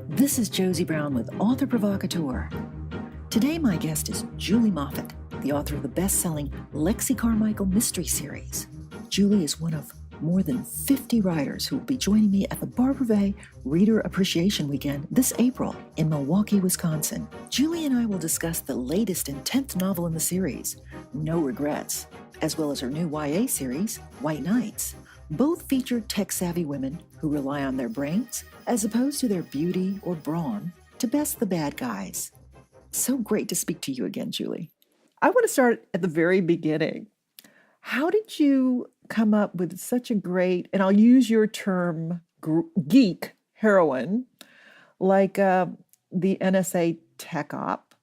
This is Josie Brown with Author Provocateur. Today my guest is Julie Moffett, the author of the best-selling Lexi Carmichael mystery series. Julie is one of more than 50 writers who will be joining me at the Barbara Vay Reader Appreciation Weekend this April in Milwaukee, Wisconsin. Julie and I will discuss the latest and 10th novel in the series, No Regrets, as well as her new YA series, White Nights. Both feature tech-savvy women who rely on their brains, as opposed to their beauty or brawn, to best the bad guys. So great to speak to you again, Julie. I want to start at the very beginning. How did you come up with such a great, and I'll use your term, geek heroine, like the NSA tech op,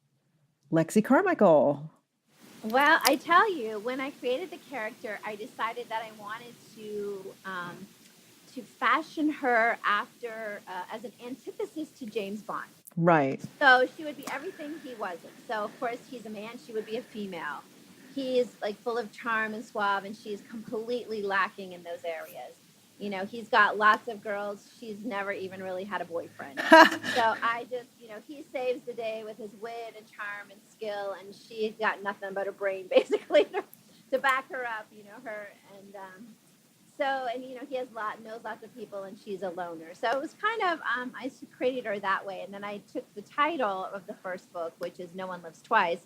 Lexi Carmichael? Well, I tell you, when I created the character, I decided that I wanted to fashion her after as an antithesis to James Bond. Right. So she would be everything he wasn't. So of course he's a man; she would be a female. He's like full of charm and suave, and she's completely lacking in those areas. You know, he's got lots of girls. She's never even really had a boyfriend. So I just, he saves the day with his wit and charm and skill, and she's got nothing but a brain, basically, to back her up, her. And he knows lots of people, and she's a loner. So it was kind of, I created her that way. And then I took the title of the first book, which is No One Lives Twice,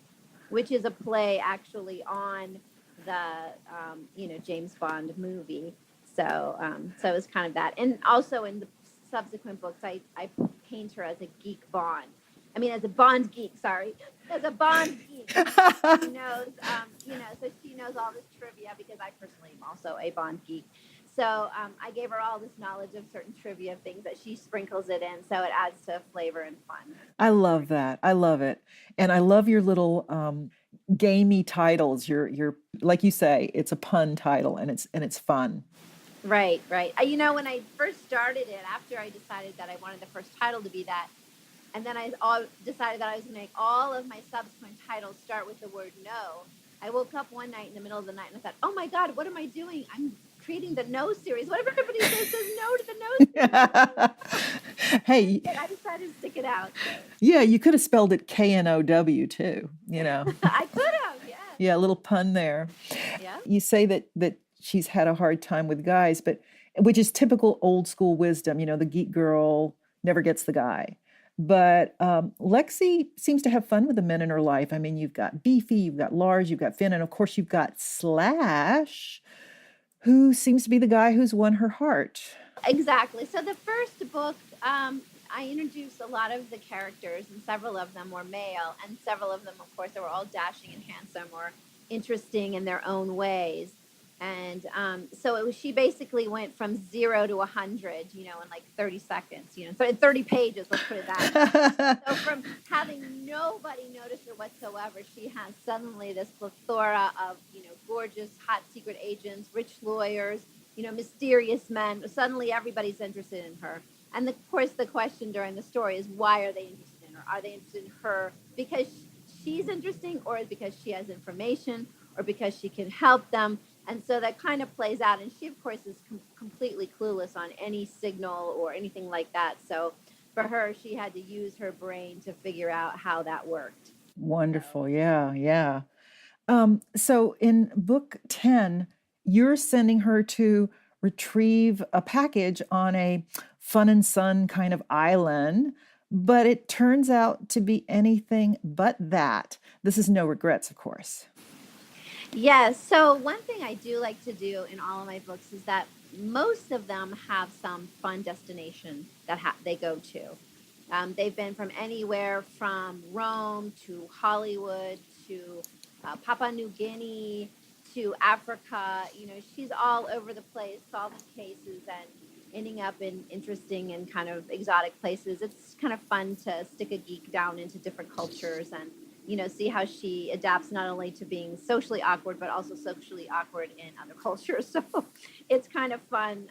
which is a play actually on the, James Bond movie. So it was kind of that. And also in the subsequent books, I paint her as a geek Bond. I mean, as a Bond geek, sorry. As a Bond geek. She knows, so she knows all this trivia because I personally am also a Bond geek. So I gave her all this knowledge of certain trivia things that she sprinkles it in. So it adds to flavor and fun. I love that. I love it. And I love your little gamey titles. Your like you say, it's a pun title and it's fun. Right. When I first started it, after I decided that I wanted the first title to be that, and then I decided that I was going to make all of my subsequent titles start with the word no, I woke up one night in the middle of the night and I thought, oh my God, what am I doing? I'm creating the No series. What if everybody says no to the No series? Hey. I decided to stick it out. So. Yeah, you could have spelled it Know too, I could have, yeah. Yeah, a little pun there. Yeah. You say that she's had a hard time with guys, but which is typical old school wisdom. The geek girl never gets the guy. But Lexi seems to have fun with the men in her life. I mean, you've got Beefy, you've got Lars, you've got Finn, and of course you've got Slash, who seems to be the guy who's won her heart. Exactly. So the first book, I introduced a lot of the characters, and several of them were male, and several of them, of course, they were all dashing and handsome or interesting in their own ways. And so she basically went from 0 to 100, in like 30 seconds, so in 30 pages, let's put it that way. So from having nobody notice her whatsoever, she has suddenly this plethora of, gorgeous, hot secret agents, rich lawyers, mysterious men. Suddenly everybody's interested in her. And of course, the question during the story is, why are they interested in her? Are they interested in her because she's interesting, or because she has information, or because she can help them? And so that kind of plays out. And she, of course, is completely clueless on any signal or anything like that. So for her, she had to use her brain to figure out how that worked. Wonderful. Yeah. So in book 10, you're sending her to retrieve a package on a fun and sun kind of island, but it turns out to be anything but that. This is No Regrets, of course. Yes. So one thing I do like to do in all of my books is that most of them have some fun destination that they go to. They've been from anywhere from Rome to Hollywood to Papua New Guinea to Africa. She's all over the place, solving cases and ending up in interesting and kind of exotic places. It's kind of fun to stick a geek down into different cultures and see how she adapts not only to being socially awkward, but also socially awkward in other cultures. So it's kind of fun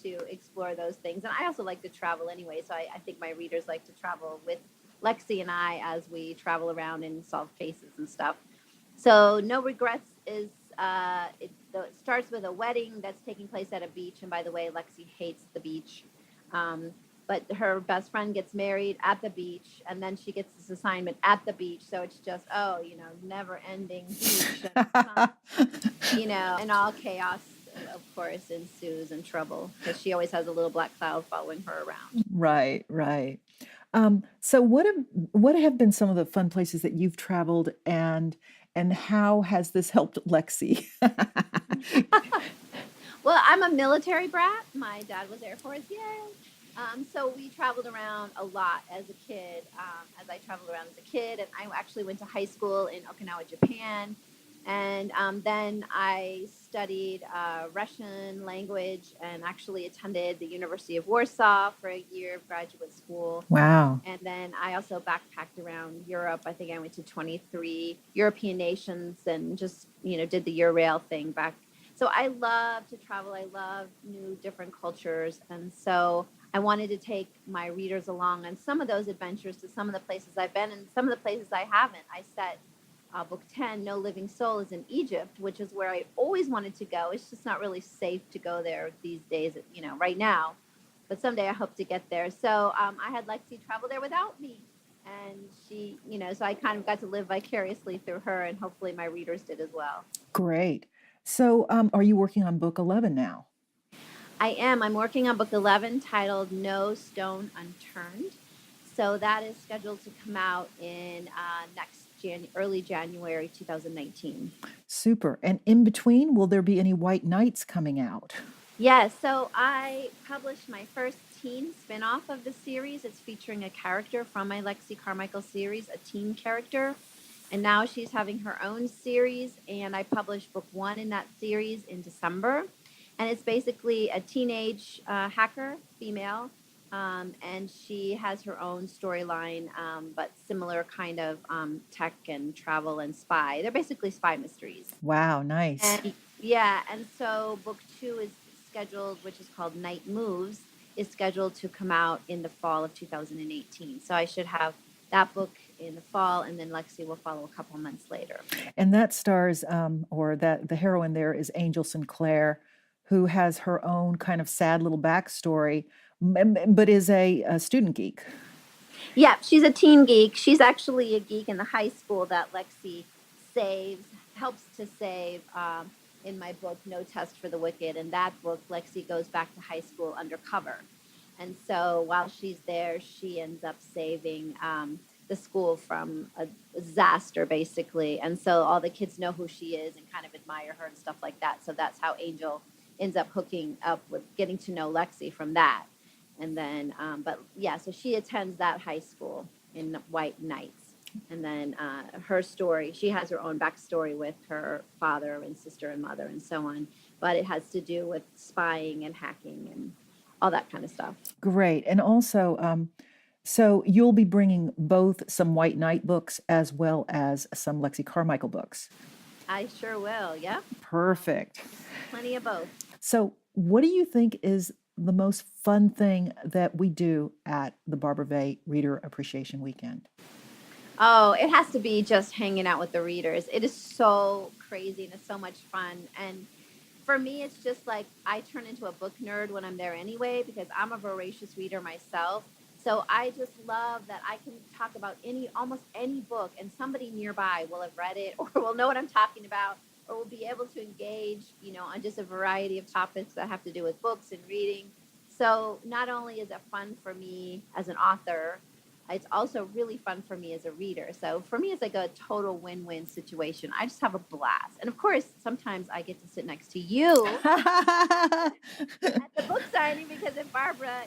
to explore those things. And I also like to travel anyway. So I think my readers like to travel with Lexi and I as we travel around and solve cases and stuff. So No Regrets is it starts with a wedding that's taking place at a beach. And by the way, Lexi hates the beach. Um, but her best friend gets married at the beach, and then she gets this assignment at the beach. So it's just, oh, never ending beach. And all chaos, of course, ensues and trouble because she always has a little black cloud following her around. Right, right. So what have been some of the fun places that you've traveled, and how has this helped Lexi? Well, I'm a military brat. My dad was Air Force, yay. So we traveled around a lot as a kid. As I traveled around as a kid, and I actually went to high school in Okinawa, Japan. And then I studied Russian language and actually attended the University of Warsaw for a year of graduate school. Wow. And then I also backpacked around Europe. I think I went to 23 European nations and just, did the Eurail thing back. So I love to travel. I love new, different cultures. And so I wanted to take my readers along on some of those adventures to some of the places I've been and some of the places I haven't. I set book 10, No Living Soul, is in Egypt, which is where I always wanted to go. It's just not really safe to go there these days, right now. But someday I hope to get there. So I had Lexi travel there without me. And she, so I kind of got to live vicariously through her, and hopefully my readers did as well. Great. So are you working on book 11 now? I am. I'm working on book 11 titled No Stone Unturned. So that is scheduled to come out in early January 2019. Super. And in between, will there be any White Knights coming out? Yeah, so I published my first teen spin-off of the series. It's featuring a character from my Lexi Carmichael series, a teen character. And now she's having her own series, and I published book 1 in that series in December. And it's basically a teenage hacker, female, and she has her own storyline, but similar kind of tech and travel and spy. They're basically spy mysteries. Wow, nice. And yeah, and so book 2 is scheduled, which is called Night Moves, is scheduled to come out in the fall of 2018. So I should have that book in the fall, and then Lexi will follow a couple months later. And that stars, the heroine there is Angel Sinclair, who has her own kind of sad little backstory, but is a student geek. Yeah, she's a teen geek. She's actually a geek in the high school that Lexi helps to save in my book, No Test for the Wicked. In that book, Lexi goes back to high school undercover. And so while she's there, she ends up saving the school from a disaster, basically. And so all the kids know who she is and kind of admire her and stuff like that. So that's how Angel ends up hooking up with getting to know Lexi from that. And then, so she attends that high school in White Knights. And then her story, she has her own backstory with her father and sister and mother and so on. But it has to do with spying and hacking and all that kind of stuff. Great. And also, so you'll be bringing both some White Knight books as well as some Lexi Carmichael books. I sure will. Yeah. Perfect. Plenty of both. So what do you think is the most fun thing that we do at the Barbara Vay Reader Appreciation Weekend? Oh, it has to be just hanging out with the readers. It is so crazy and it's so much fun. And for me, it's just like I turn into a book nerd when I'm there anyway, because I'm a voracious reader myself. So I just love that I can talk about almost any book, and somebody nearby will have read it or will know what I'm talking about, or will be able to engage, on just a variety of topics that have to do with books and reading. So not only is it fun for me as an author, it's also really fun for me as a reader. So for me, it's like a total win-win situation. I just have a blast. And of course, sometimes I get to sit next to you at the book signing, because if Barbara,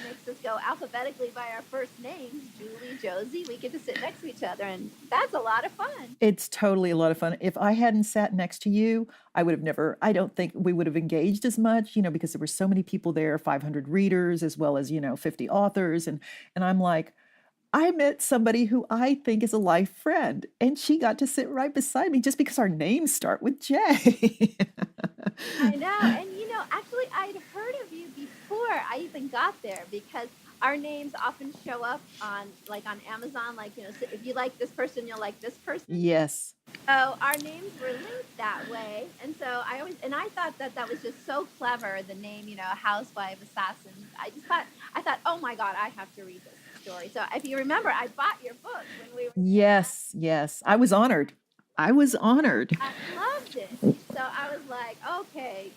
makes us go alphabetically by our first names, Julie, Josie, we get to sit next to each other. And that's a lot of fun. It's totally a lot of fun. If I hadn't sat next to you, I don't think we would have engaged as much, because there were so many people there, 500 readers, as well as, 50 authors. And I'm like, I met somebody who I think is a life friend, and she got to sit right beside me just because our names start with J. I know. And, actually, I'd heard of you before I even got there, because our names often show up on Amazon, so if you like this person, you'll like this person. Yes. So our names were linked that way, and so I thought that was just so clever. The name, Housewife Assassin. I thought, oh my God, I have to read this story. So if you remember, I bought your book when we were. Yes, yes. I was honored. I was honored. I loved it. So I was like, okay,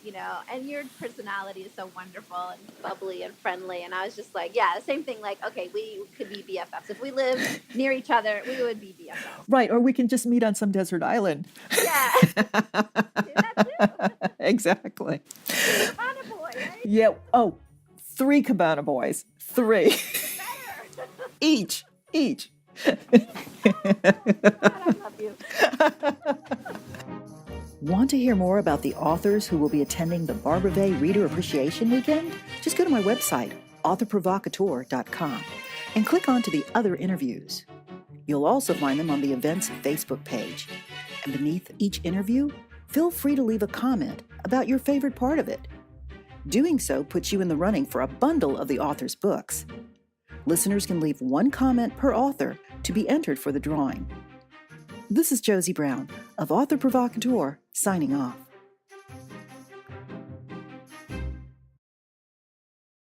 and your personality is so wonderful and bubbly and friendly. And I was just like, yeah, same thing. Like, okay, we could be BFFs. If we lived near each other, we would be BFFs. Right. Or we can just meet on some desert island. Yeah. Do that too. Exactly. Cabana boy, right? Yeah. Oh, 3 Cabana boys. 3. Better. Each. God, I love you. Want to hear more about the authors who will be attending the Barbara Vay Reader Appreciation Weekend? Just go to my website, authorprovocateur.com, and click on to the other interviews. You'll also find them on the event's Facebook page. And beneath each interview, feel free to leave a comment about your favorite part of it. Doing so puts you in the running for a bundle of the author's books. Listeners can leave 1 comment per author to be entered for the drawing. This is Josie Brown of Author Provocateur, signing off.